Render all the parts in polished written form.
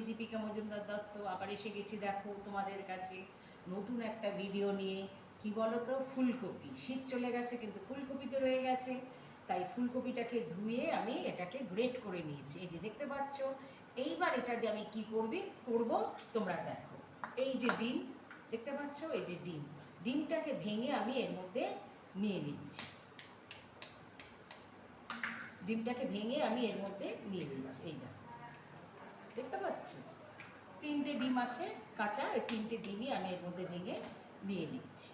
দীপিকা মজুমদার দত্ত আবার এসে গেছি দেখো তোমাদের কাছে নতুন একটা ভিডিও নিয়ে। কি বলো তো, ফুলকপি। শীত চলে গেছে কিন্তু ফুলকপি তো রয়ে গেছে, তাই ফুলকপিটাকে ধুয়ে আমি এটাকে গ্রেট করে নিয়েছি, এই যে দেখতে পাচ্ছ। এইবার এটা দিয়ে আমি কি করব তোমরা দেখো। এই যে ডিম দেখতে পাচ্ছ, এই যে ডিমটাকে ভেঙে আমি এর মধ্যে নিয়ে নিচ্ছি। ডিমটাকে ভেঙে আমি এর মধ্যে নিয়ে নিচ্ছি, এই দেখতে পাচ্ছ। 3টে ডিম আছে কাঁচা, এই 3টে ডিমই আমি এর মধ্যে ভেঙে নিয়ে নিচ্ছি।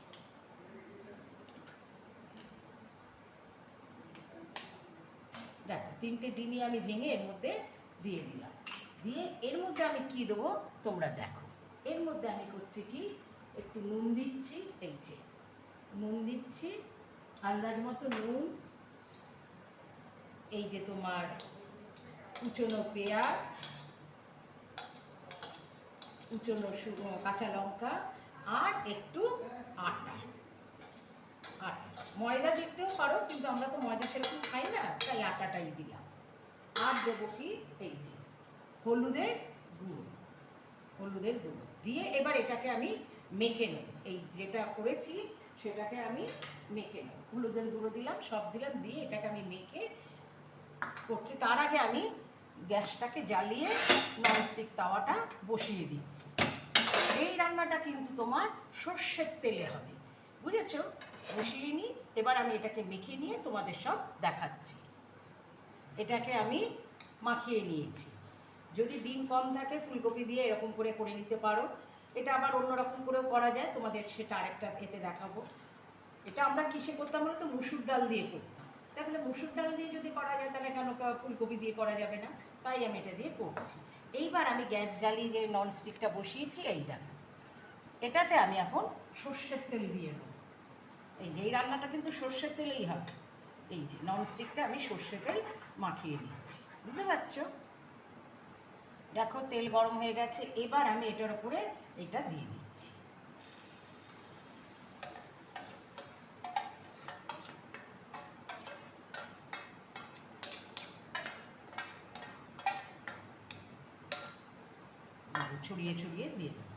দেখো 3টে ডিমই আমি ভেঙে এর মধ্যে দিয়ে দিলাম। দিয়ে এর মধ্যে আমি কি দেবো তোমরা দেখো। এর মধ্যে আমি করছি কি, একটু নুন দিচ্ছি, এই যে নুন দিচ্ছি, আন্দাজ মতো নুন। এই যে তোমার কুচনো পেঁয়াজ, কুচনো কাঁচা লঙ্কা, আর একটু আটা। ময়দা দিতেও পারো, কিন্তু আমরা তো ময়দা সেরকম খাই না, তাই আটাটাই দিলাম। আর দেবো কি, এই যে হলুদের গুঁড়ো দিয়ে এবার এটাকে আমি মেখে নেব। এই যেটা করেছি সেটাকে আমি মেখে নেব। হলুদের গুঁড়ো দিলাম, সব দিলাম, দিয়ে এটাকে আমি মেখে করছি। তার আগে আমি গ্যাসটাকে জ্বালিয়ে ননস্টিক তাওয়াটা বসিয়ে দিচ্ছি। এই রান্নাটা কিন্তু তোমার সর্ষের তেলে হবে, বুঝেছ? বসিয়ে নিই। এবার আমি এটাকে মেখে নিয়ে তোমাদের সব দেখাচ্ছি। এটাকে আমি মাখিয়ে নিয়েছি। যদি ডিম কম থাকে ফুলকপি দিয়ে এরকম করে করে নিতে পারো। এটা আবার অন্যরকম করেও করা যায়, তোমাদের সেটা আরেকটা এতে দেখাবো। এটা আমরা কিসে করতাম বলতো, মুসুর ডাল দিয়ে করতাম। তাহলে মুসুর ডাল দিয়ে যদি করা যায় তাহলে কেন ফুলকপি দিয়ে করা যাবে না? তাই আমি এটা দিয়ে করছি। এইবার আমি গ্যাস জ্বালিয়ে যে ননস্টিকটা বসিয়েছি, এই দেখো, এটাতে আমি এখন সর্ষের তেল দিয়ে দেবো। এই যে এই রান্নাটা কিন্তু সর্ষের তেলেই হবে। এই যে ননস্টিকটা আমি সর্ষের তেল মাখিয়ে নিচ্ছি, বুঝতে পারছো? দেখো তেল গরম হয়ে গেছে। এবার আমি এটার উপরে এটা দিয়ে দিচ্ছি। ছড়িয়ে ছড়িয়ে দিয়ে দেবো।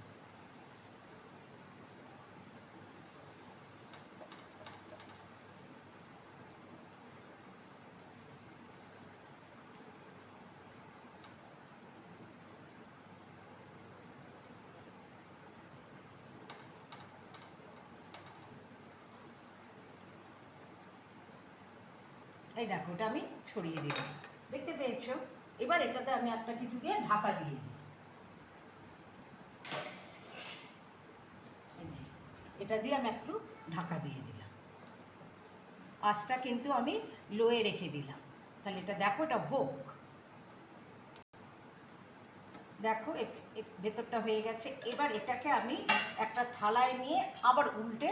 এই দেখো, ওটা আমি ছড়িয়ে দিলাম, দেখতে পেয়েছো? এবার এটাতে আমি একটা কিছু দিয়ে ঢাকা দিয়ে দিই। এটা দিয়ে আমি একটু ঢাকা দিয়ে দিলাম। আঁচটা কিন্তু আমি লোয়ে রেখে দিলাম। তাহলে এটা দেখো, এটা হোক। দেখো ভেতরটা হয়ে গেছে। এবার এটাকে আমি একটা থালায় নিয়ে আবার উল্টে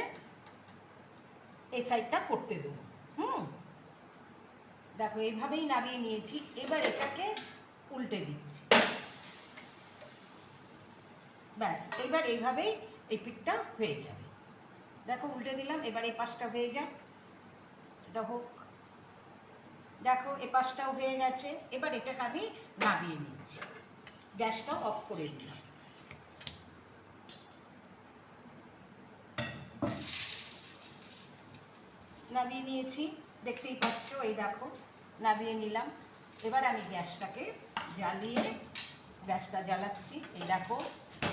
এই সাইডটা করতে দেবো। দেখো এইভাবেই নামিয়ে নিয়েছি। এবার এটাকে উল্টে দিচ্ছি। ব্যাস, এবার এইভাবেই এই পিঠটা হয়ে যাবে। দেখো উল্টে দিলাম, এবার এই পাশটা হয়ে যাক, এটা হোক। দেখো এ পাশটাও হয়ে গেছে। এবার এটাকে আমি নামিয়ে নিচ্ছি, গ্যাসটা অফ করে দিলাম। নামিয়ে নিয়েছি, দেখতেই পাচ্ছ, এই দেখো নামিয়ে নিলাম। এবার আমি গ্যাসটাকে জ্বালিয়ে, গ্যাসটা জ্বালাচ্ছি, এই দেখো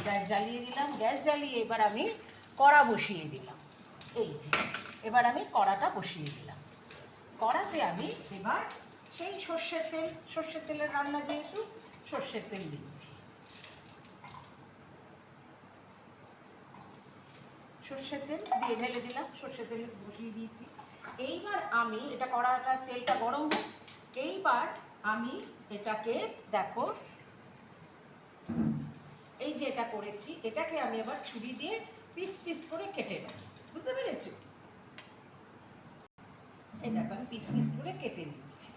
গ্যাস জ্বালিয়ে দিলাম। গ্যাস জ্বালিয়ে এবার আমি কড়া বসিয়ে দিলাম। এই যে এবার আমি কড়াটা বসিয়ে দিলাম। কড়াতে আমি এবার সেই সর্ষের তেলের রান্না, যেহেতু সর্ষের তেল দিচ্ছি। সর্ষের তেল দিয়ে ঢেলে দিলাম, সর্ষের তেল বসিয়ে দিয়েছি। এইবার আমি এটা, কড়াটা তেলটা গরম হোক। এইবার আমি এটাকে দেখো, এই যে এটা করেছি, এটাকে আমি এবার ছুরি দিয়ে পিস পিস করে কেটে নেব, বুঝতে পেরেছো? এই দেখো আমি পিস পিস করে কেটে নিচ্ছি।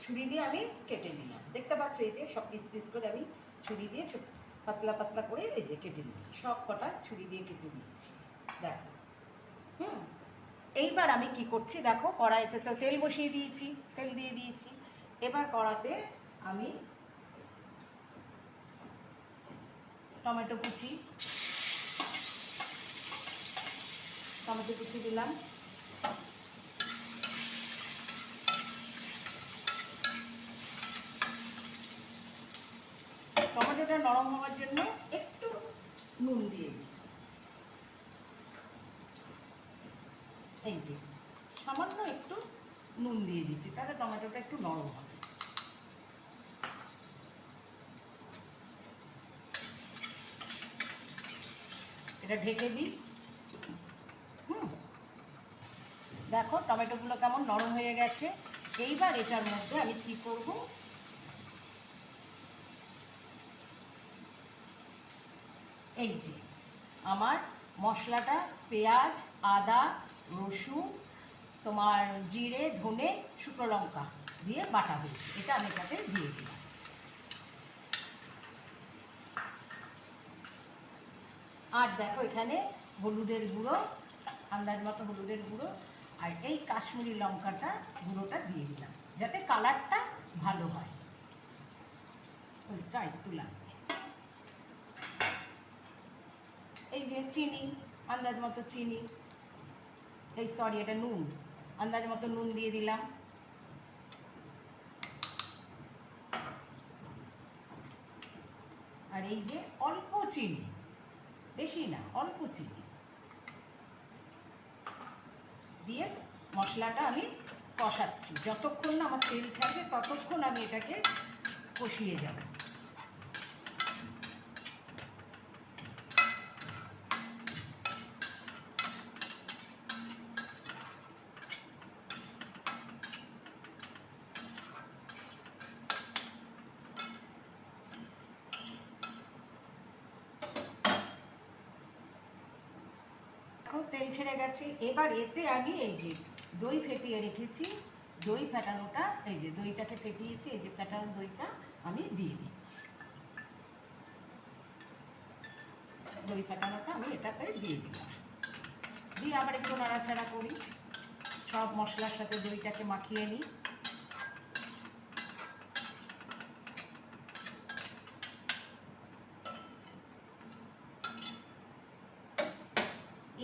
ছুরি দিয়ে আমি কেটে নিলাম। দেখতে পাচ্ছ এই যে সব পিস পিস করে আমি ছুরি দিয়ে ছোট পাতলা পাতলা করে এই যে কেটে নিয়েছি, সব কটা ছুরি দিয়ে কেটে নিয়েছি। দেখো এইবার আমি কি করছি দেখো, কড়াইতে তো তেল বসিয়ে দিয়েছি, তেল দিয়ে দিয়েছি। এবার কড়াতে আমি টমেটো কুচি দিলাম, টমেটোটা নরম হওয়ার জন্য একটু নুন দিয়ে দিই, এই যে সামান্য একটু নুন দিয়ে দিচ্ছি, তাহলে টমেটোটা একটু নরম হবে। এটা ঢেকে দিই। দেখো টমেটোগুলো কেমন নরম হয়ে গেছে। এইবার এটার মধ্যে আমি কি করব, এই যে আমার মশলাটা পেঁয়াজ, আদা, রসুন, তোমার জিরে, ধনে, শুকনো লঙ্কা দিয়ে বাটা হয়েছে, এটা আমি এটাতে দিয়ে দিলাম। আর দেখো এখানে হলুদের গুঁড়ো, আন্দাজ মতো হলুদের গুঁড়ো, আর এই কাশ্মীরি লঙ্কাটা গুঁড়োটা দিয়ে দিলাম যাতে কালারটা ভালো হয়। ওইটা একটু লাগবে। এই যে চিনি, আন্দাজ মতো চিনি, এই সরি এটা নুন, আন্দাজ মতো নুন দিয়ে দিলাম। আর এই যে অল্প চিনি, বেশি না, অল্প চিনি দিয়ে মশলাটা আমি কষাচ্ছি। যতক্ষণ না আমার তেল ছাড়বে ততক্ষণ আমি এটাকে কষিয়ে যাব। তেল ছেড়ে গেছে। এবার এতে আমি এই যে দই ফেটিয়ে রেখেছি, দই ফেটানোটা, এই যে দইটাকে ফেটিয়েছি, এই যে ফেটানো দইটা আমি দিয়ে দিচ্ছি। দই ফেটানোটা আমি এটাতে দিয়ে দিলাম, দিয়ে আবার একটু নাড়াচাড়া করি, সব মশলার সাথে দইটাকে মাখিয়ে নিই।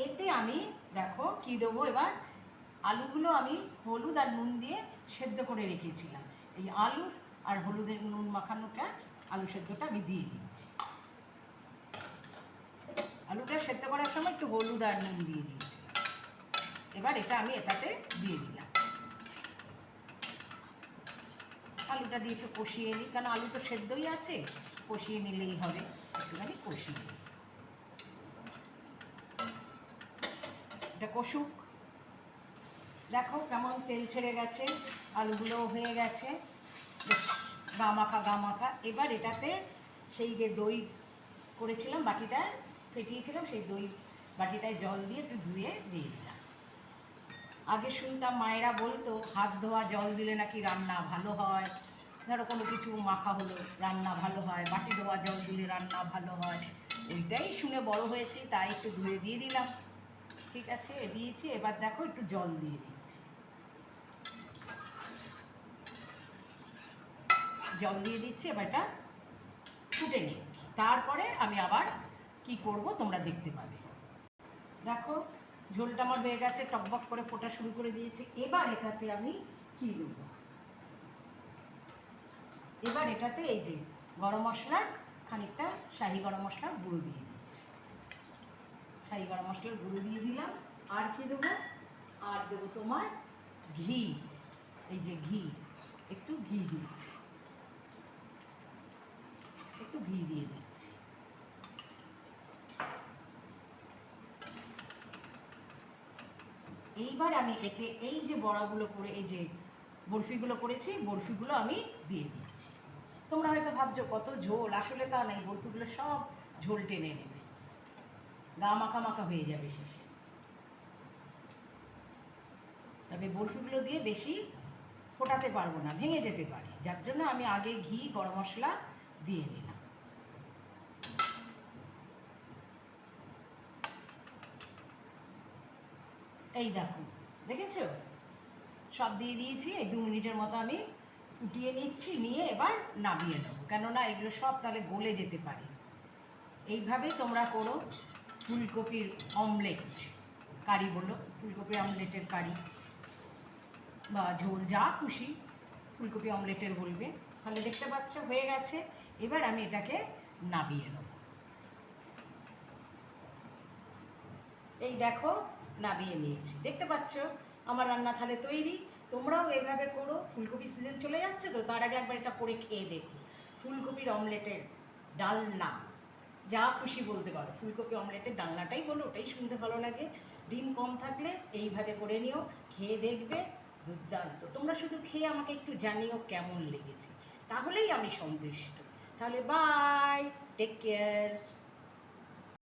এতে আমি দেখো কি দেবো, এবার আলুগুলো আমি হলুদ আর নুন দিয়ে সেদ্ধ করে রেখেছিলাম, এই আলু আর হলুদের নুন মাখানোটা, আলু সেদ্ধটা আমি দিয়ে দিচ্ছি। আলুটা সেদ্ধ করার সময় একটু হলুদ আর নুন দিয়ে দিয়েছি। এবার এটা আমি এটাতে দিয়ে দিলাম। আলুটা দিয়ে একটু কষিয়ে নিই, কারণ আলু তো সেদ্ধই আছে, কষিয়ে নিলেই হবে, একটুখানি কষিয়ে নিই। এটা কষুক। দেখো কেমন তেল ছেড়ে গেছে, আলুগুলো হয়ে গেছে, বেশ গা মাখা। এবার এটাতে সেই যে দই করেছিলাম, বাটিটা ফেটিয়েছিলাম, সেই দই বাটিটায় জল দিয়ে একটু ধুয়ে দিয়ে দিলাম। আগে শুনতাম মায়েরা বলতো হাত ধোয়া জল দিলে নাকি রান্না ভালো হয়, ধরো কোনো কিছু মাখা হলো রান্না ভালো হয়, বাটি ধোয়া জল দিলে রান্না ভালো হয়, ওইটাই শুনে বড় হয়েছি, তাই একটু ধুয়ে দিয়ে দিলাম। ঠিক আছে, দিয়েছি। এবার দেখো একটু জল দিয়ে দিচ্ছি, জল দিয়ে দিচ্ছি। এবার এটা ফুটে নিই, তারপরে আমি আবার কি করব তোমরা দেখতে পাবে। দেখো ঝোলটা আমার হয়ে গেছে, টকবক করে ফোটা শুরু করে দিয়েছে। এবার এটাতে আমি কি দেবো, এবার এটাতে এই যে গরম মশলার খানিকটা শাহি গরম মশলার গুঁড়ো দিয়ে দিচ্ছি, শাহি গরম মশলার গুঁড়ো দিয়ে দিলাম। আর কি দেবো, আর দেবো তোমার ঘি, এই যে ঘি, একটু ঘি দিচ্ছি, একটু ঘি দিয়ে দিচ্ছি। এইবার আমি এতে এই যে বড়াগুলো করে, এই যে বরফিগুলো করেছি, বরফিগুলো আমি দিয়ে দিচ্ছি। তোমরা হয়তো ভাবছো কত ঝোল, আসলে তা নেই, বরফিগুলো সব ঝোল টেনে নেবে, গা মাখা হয়ে যাবে শেষে। তবে বরফিগুলো দিয়ে বেশি ফোটাতে পারবো না, ভেঙে যেতে পারে, যার জন্য আমি আগে ঘি গরম মশলা দিয়ে নিলাম। এই দেখো, দেখেছো সব দিয়ে দিয়েছি। এই 2 মিনিটের মতো আমি ফুটিয়ে নিচ্ছি, নিয়ে এবার নামিয়ে নেবো, কেননা এগুলো সব তাহলে গলে যেতে পারে। এইভাবেই তোমরা করো ফুলকপির অমলেট, কারি বলো, ফুলকপির অমলেটের কারি বা ঝোল, যা খুশি ফুলকপি অমলেটের বলবে। তাহলে দেখতে পাচ্ছ হয়ে গেছে। এবার আমি এটাকে নামিয়ে নেব। এই দেখো নামিয়ে নিয়েছি, দেখতে পাচ্ছ আমার রান্না তাহলে তৈরি। তোমরাও এভাবে করো। ফুলকপি সিজন চলে যাচ্ছে তো, তার আগে একবার এটা করে খেয়ে দেখো। ফুলকপির অমলেটের ডালনা, যা খুশি বলতে পারো, ফুলকপি অমলেটের ডালনাটাই বলো, ওটাই শুনতে ভালো লাগে। ডিম কম থাকলে এইভাবে করে নিও, খেয়ে দেখবে দুর্দান্ত। তোমরা শুধু খেয়ে আমাকে একটু জানিও কেমন লেগেছে, তাহলেই আমি সন্তুষ্ট। তাহলে বাই, টেক কেয়ার।